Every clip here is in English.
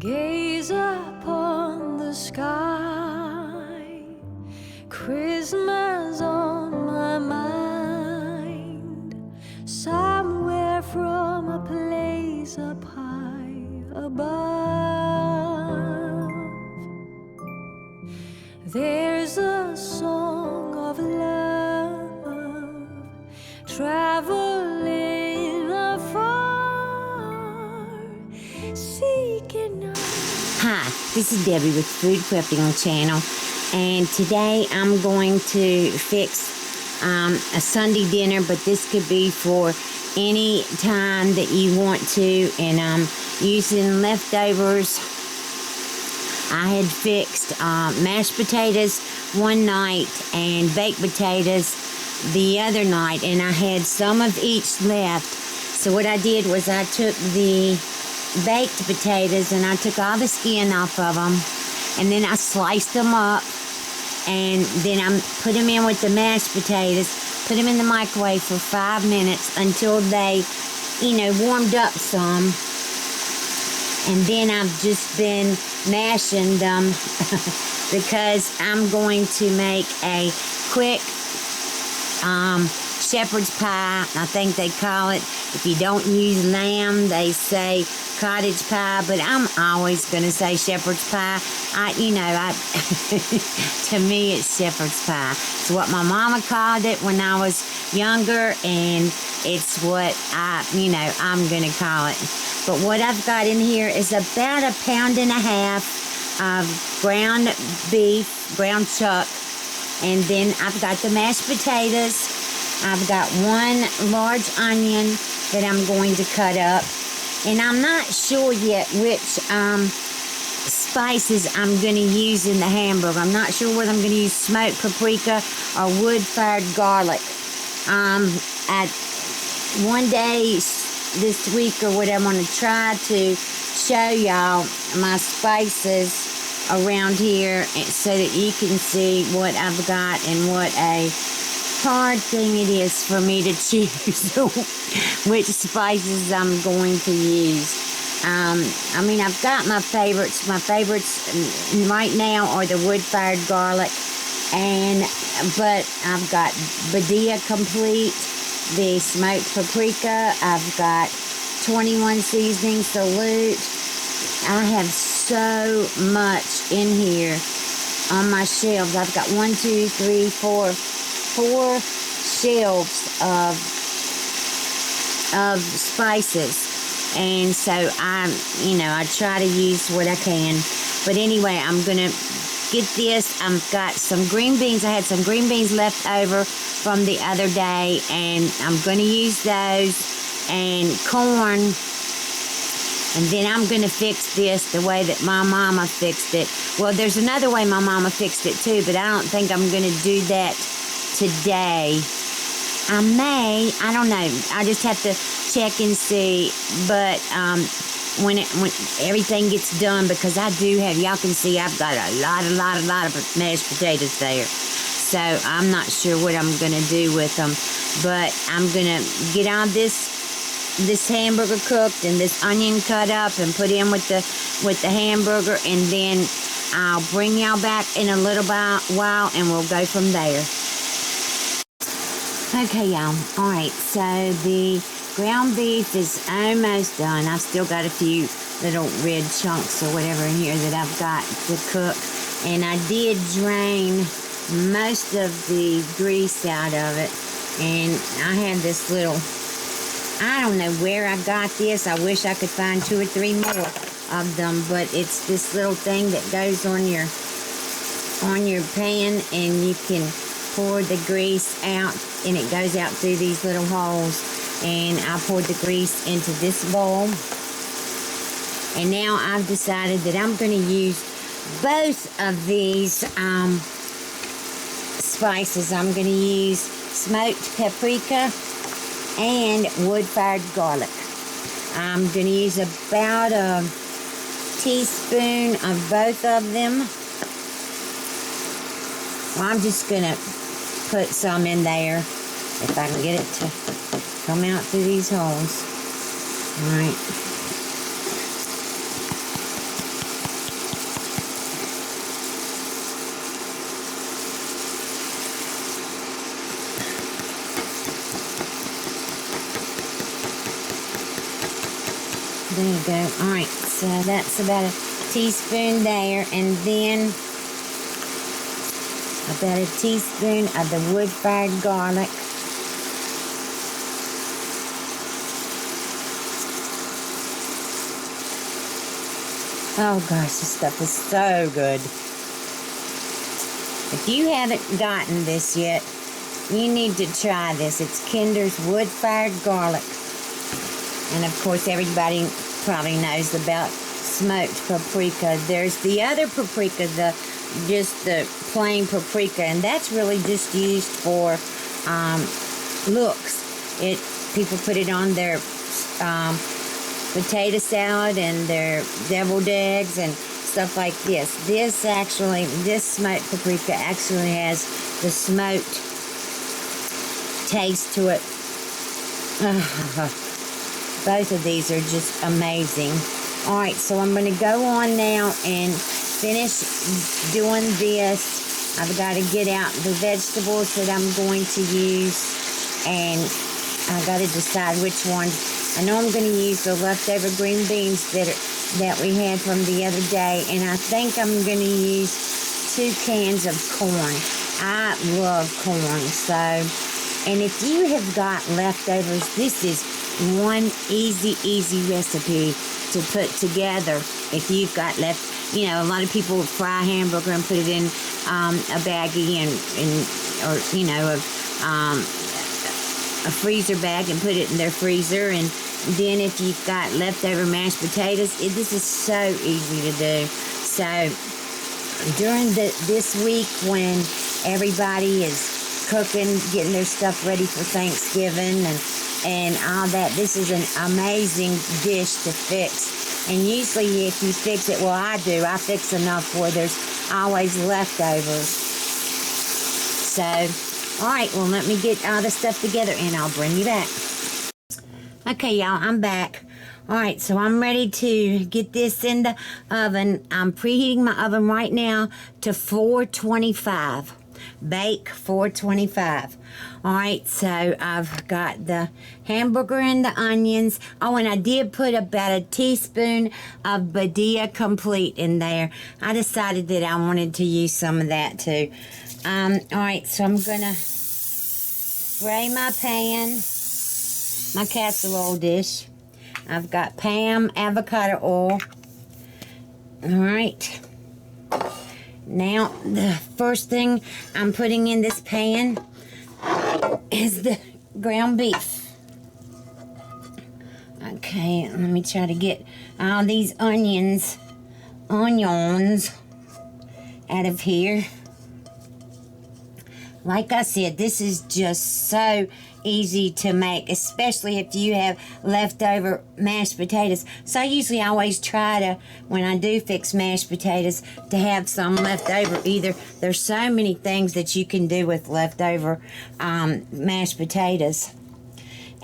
Gaze upon the sky, Christmas on my mind, somewhere from a place up high above. There's a song of love traveling afar, seeking out. Hi, this is Debbie with FoodPrepping channel, and today I'm going to fix a Sunday dinner, but this could be for any time that you want to, and I'm using leftovers. I had fixed mashed potatoes one night and baked potatoes the other night, and I had some of each left. So what I did was I took the baked potatoes and I took all the skin off of them, and then I sliced them up, and then I put them in with the mashed potatoes, put them in the microwave for 5 minutes until they, warmed up some. And then I've just been mashing them because I'm going to make a quick shepherd's pie. I think they call it, if you don't use lamb, they say cottage pie, but I'm always going to say shepherd's pie. To me, it's shepherd's pie. It's what my mama called it when I was younger, and it's what I'm going to call it. But what I've got in here is about 1.5 pounds of ground beef, ground chuck, and then I've got the mashed potatoes. I've got 1 large onion that I'm going to cut up, and I'm not sure yet which spices I'm going to use in the hamburger. I'm not sure whether I'm going to use smoked paprika or wood-fired garlic. One day this week or whatever, I'm going to try to show y'all my spices around here so that you can see what I've got and what a hard thing it is for me to choose which spices I'm going to use. I've got my favorites. My favorites right now are the wood-fired garlic, but I've got Badia Complete, the smoked paprika. I've got 21 seasoning salute. I have so much in here on my shelves. I've got 4 shelves of spices, and so I try to use what I can. But anyway, I'm gonna get this. I've got some green beans. I had some green beans left over from the other day, and I'm gonna use those, and corn. And then I'm going to fix this the way that my mama fixed it. Well, there's another way my mama fixed it too, but I don't think I'm going to do that today. I don't know. I just have to check and see. But when everything gets done, because I do have, y'all can see I've got a lot of mashed potatoes there. So I'm not sure what I'm going to do with them. But I'm going to get on this hamburger cooked and this onion cut up and put in with the hamburger, and then I'll bring y'all back in a little while and we'll go from there. Okay, y'all. Alright, so the ground beef is almost done. I've still got a few little red chunks or whatever in here that I've got to cook, and I did drain most of the grease out of it, and I had this little, I don't know where I got this. I wish I could find 2 or 3 more of them, but it's this little thing that goes on your pan, and you can pour the grease out, and it goes out through these little holes. And I poured the grease into this bowl, and now I've decided that I'm going to use both of these spices. I'm going to use smoked paprika and wood-fired garlic. I'm going to use about a teaspoon of both of them. Well, I'm just going to put some in there if I can get it to come out through these holes. All right. there you go. All right, so that's about a teaspoon there, and then about a teaspoon of the wood-fired garlic. Oh gosh, this stuff is so good. If you haven't gotten this yet, you need to try this. It's Kinder's wood-fired garlic. And of course, everybody probably knows about smoked paprika. There's the other paprika, just the plain paprika, and that's really just used for looks. People put it on their potato salad and their deviled eggs and stuff like this. This smoked paprika actually has the smoked taste to it. Both of these are just amazing. Alright, so I'm going to go on now and finish doing this. I've got to get out the vegetables that I'm going to use, and I've got to decide which ones. I know I'm going to use the leftover green beans that we had from the other day, and I think I'm going to use 2 cans of corn. I love corn, so, and if you have got leftovers, this is one easy or to put together. If you've got left, you know, a lot of people fry a hamburger and put it in a baggie or you know, a freezer bag and put it in their freezer. And then if you've got leftover mashed potatoes, this is so easy to do. So during this week when everybody is cooking, getting their stuff ready for Thanksgiving and all that, this is an amazing dish to fix. And usually if you fix it, well, I fix enough where there's always leftovers. So, alright, well, let me get all the stuff together and I'll bring you back. Okay, y'all, I'm back. Alright, so I'm ready to get this in the oven. I'm preheating my oven right now to 425. Bake 425. Alright, so I've got the hamburger and the onions. Oh, and I did put about a teaspoon of Badia complete in there. I decided that I wanted to use some of that too. Alright, so I'm gonna spray my pan, my casserole dish. I've got Pam avocado oil. Alright. Now, the first thing I'm putting in this pan is the ground beef. Okay, let me try to get all these onions out of here. Like I said, this is just so easy to make, especially if you have leftover mashed potatoes. So I usually always try to, when I do fix mashed potatoes, to have some left over. Either there's so many things that you can do with leftover mashed potatoes,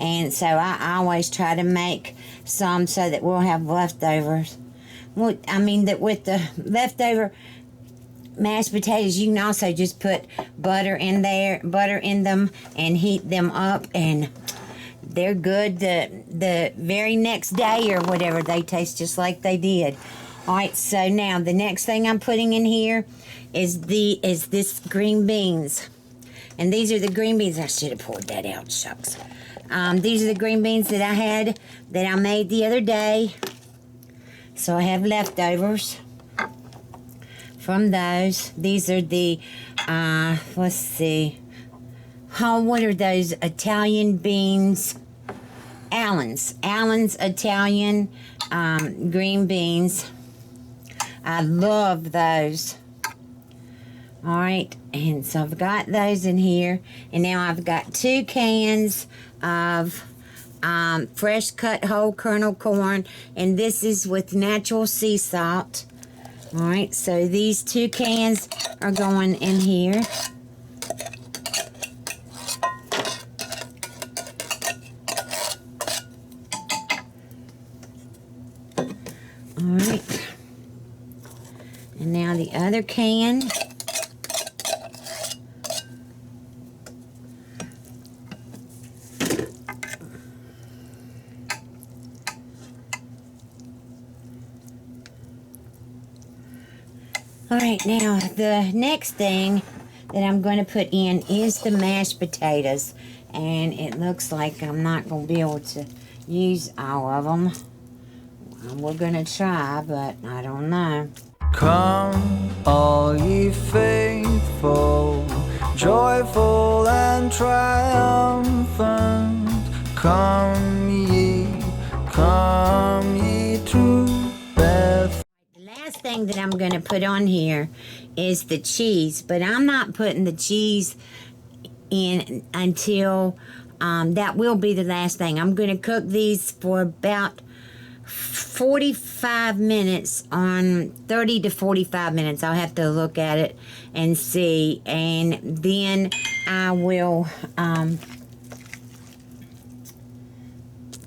and so I always try to make some so that we'll have leftovers. Well, I mean that with the leftover mashed potatoes, you can also just put butter in them and heat them up, and they're good the very next day or whatever. They taste just like they did. All right, so now the next thing I'm putting in here is this green beans, and these are the green beans. I should have poured that out, shucks. These are the green beans that I made the other day, so I have leftovers from those. These are the, let's see. Oh, what are those Italian beans? Allen's Italian green beans. I love those. All right, and so I've got those in here. And now I've got 2 cans of fresh cut whole kernel corn. And this is with natural sea salt. All right, so these 2 cans are going in here. All right, and now the other can. right, now the next thing that I'm going to put in is the mashed potatoes. And it looks like I'm not going to be able to use all of them. We're going to try, but I don't know. Come, all ye faithful, joyful and triumphant. Come ye to Beth. The last thing that I'm going to put on here is the cheese, but I'm not putting the cheese in until that will be the last thing. I'm going to cook these for about 45 minutes, on 30 to 45 minutes. I'll have to look at it and see, and then I will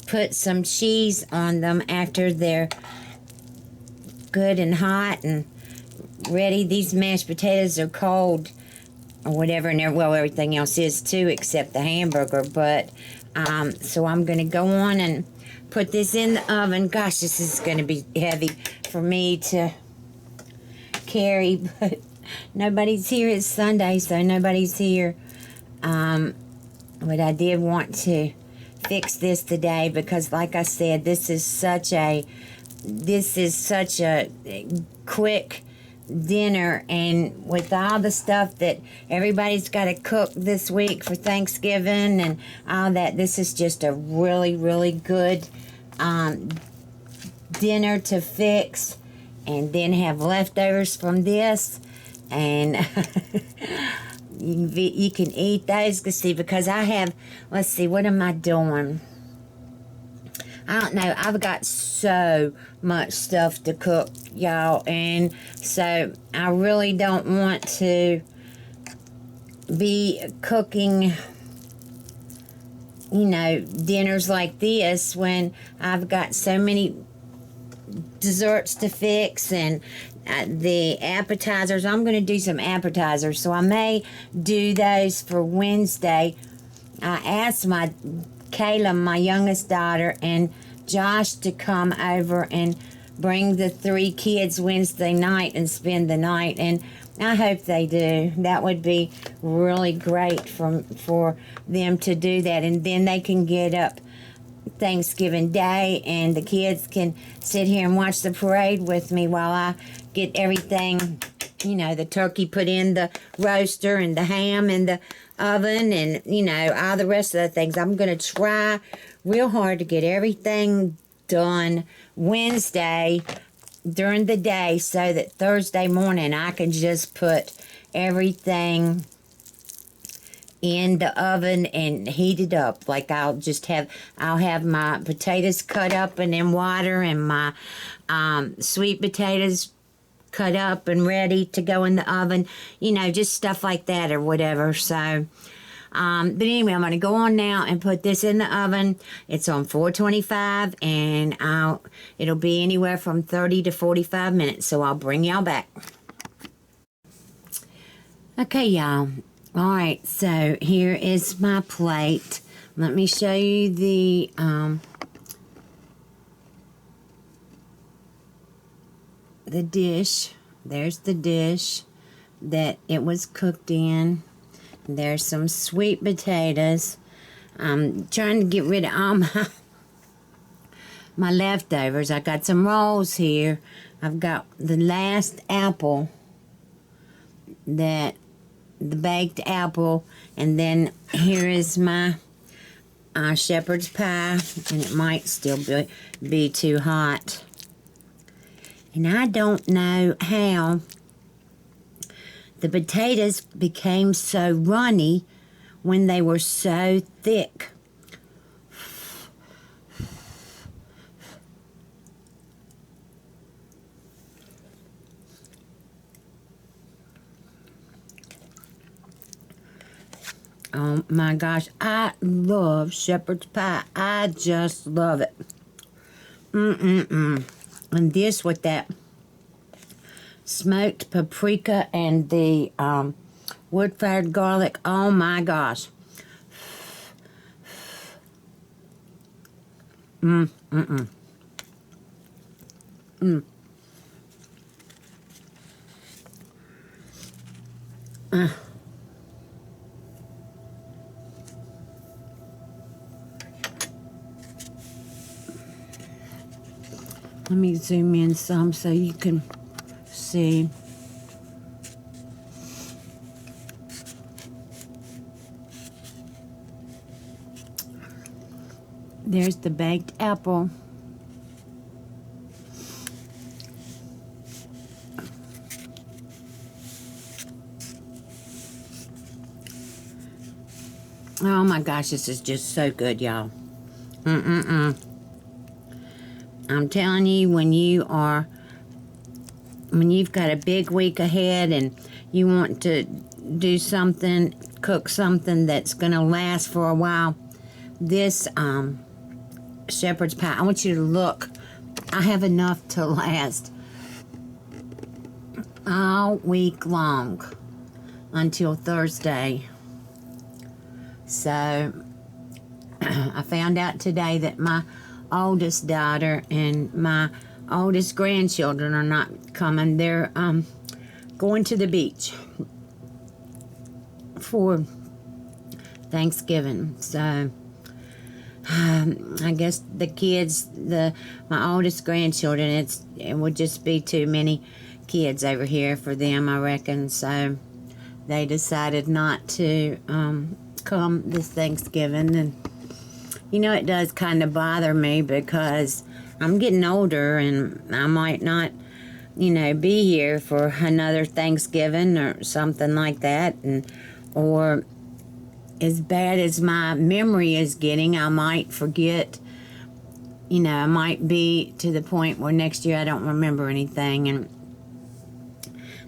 put some cheese on them after they're good and hot and ready. These mashed potatoes are cold or whatever, and well, everything else is too except the hamburger. But so I'm going to go on and put this in the oven. Gosh, this is going to be heavy for me to carry, but nobody's here. It's Sunday, so nobody's here. But I did want to fix this today because, like I said, this is such a quick dinner, and with all the stuff that everybody's got to cook this week for Thanksgiving and all that, this is just a really, really good dinner to fix and then have leftovers from this, and you can eat those. Let's see, because I have, let's see, what am I doing? I don't know. I've got so much stuff to cook, y'all, and so I really don't want to be cooking, you know, dinners like this when I've got so many desserts to fix and the appetizers. I'm going to do some appetizers, so I may do those for Wednesday. I asked Kayla, my youngest daughter, and Josh to come over and bring the 3 kids Wednesday night and spend the night, and I hope they do. That would be really great for them to do that, and then they can get up Thanksgiving Day and the kids can sit here and watch the parade with me while I get everything, you know, the turkey put in the roaster and the ham in the oven and, you know, all the rest of the things. I'm going to try real hard to get everything done Wednesday during the day so that Thursday morning I can just put everything in the oven and heat it up. Like I'll have my potatoes cut up and in water, and my sweet potatoes cut up and ready to go in the oven, you know, just stuff like that or whatever. So but anyway, I'm going to go on now and put this in the oven. It's on 425, and it'll be anywhere from 30 to 45 minutes, so I'll bring y'all back. Okay, y'all. All right, so here is my plate. Let me show you the dish. There's the dish that it was cooked in. There's some sweet potatoes. I'm trying to get rid of all my leftovers. I got some rolls here. I've got the last apple, the baked apple, and then here is my shepherd's pie, and it might still be too hot. And I don't know how the potatoes became so runny when they were so thick. Oh my gosh, I love shepherd's pie. I just love it. And this with that smoked paprika and the wood-fired garlic. Oh my gosh. Let me zoom in some so you can see. There's the baked apple. Oh my gosh, this is just so good, y'all. I'm telling you, when you've got a big week ahead and you want to do something, cook something that's going to last for a while, this shepherd's pie, I want you to look. I have enough to last all week long until Thursday. So I found out today that my oldest daughter and my oldest grandchildren are not coming. They're going to the beach for Thanksgiving. So I guess the kids, my oldest grandchildren, it would just be too many kids over here for them, I reckon. So they decided not to come this Thanksgiving. And you know, it does kind of bother me because I'm getting older and I might not, you know, be here for another Thanksgiving or something like that. Or as bad as my memory is getting, I might forget, you know, I might be to the point where next year I don't remember anything. And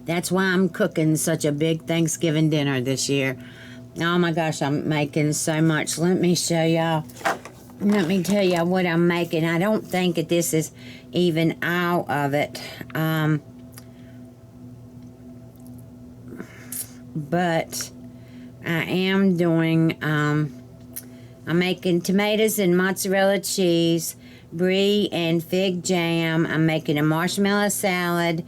that's why I'm cooking such a big Thanksgiving dinner this year. Oh my gosh, I'm making so much. Let me show y'all. Let me tell y'all what I'm making. I don't think that this is even all of it. But I am doing, I'm making tomatoes and mozzarella cheese, brie and fig jam. I'm making a marshmallow salad,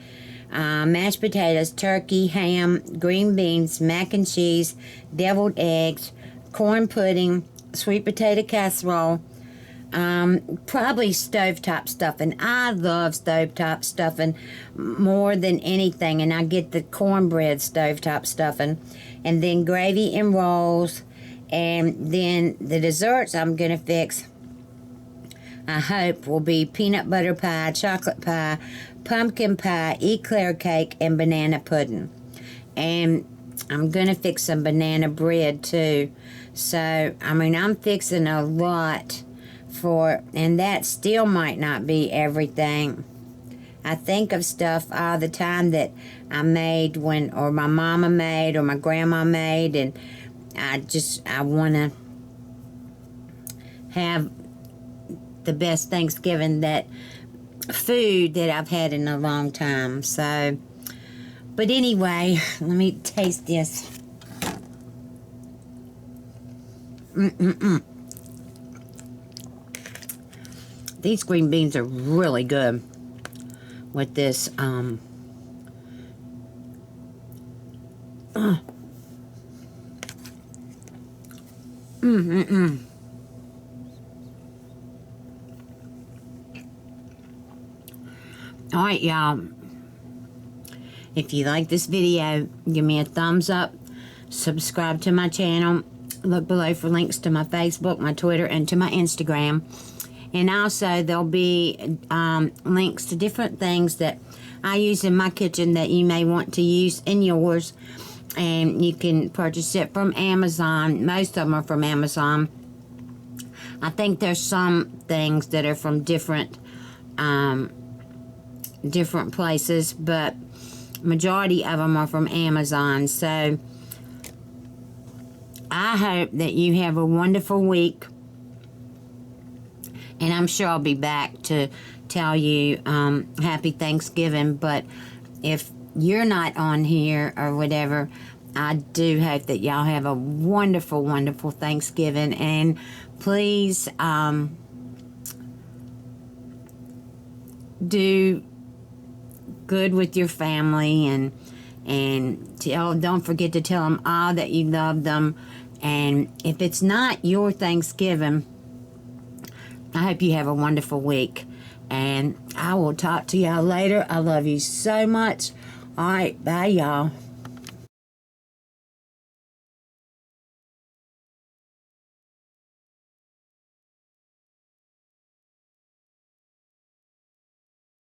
mashed potatoes, turkey, ham, green beans, mac and cheese, deviled eggs, corn pudding, sweet potato casserole, probably stovetop stuffing. I love stovetop stuffing more than anything, and I get the cornbread stovetop stuffing, and then gravy and rolls, and then the desserts I'm going to fix, I hope, will be peanut butter pie, chocolate pie, pumpkin pie, eclair cake, and banana pudding. And I'm going to fix some banana bread too. So, I mean, I'm fixing a lot and that still might not be everything. I think of stuff all the time that I made or my mama made, or my grandma made, and I want to have the best Thanksgiving food that I've had in a long time. So, but anyway, let me taste this. These green beans are really good with this. All right, y'all. If you like this video, give me a thumbs up. Subscribe to my channel. Look below for links to my Facebook, my Twitter, and to my Instagram. And also, there'll be links to different things that I use in my kitchen that you may want to use in yours. And you can purchase it from Amazon. Most of them are from Amazon. I think there's some things that are from different places, but majority of them are from Amazon. So I hope that you have a wonderful week, and I'm sure I'll be back to tell you happy Thanksgiving. But if you're not on here or whatever, I do hope that y'all have a wonderful, wonderful Thanksgiving. And please do good with your family, and And don't forget to tell them all that you love them. And if it's not your Thanksgiving, I hope you have a wonderful week. And I will talk to y'all later. I love you so much. All right, bye, y'all.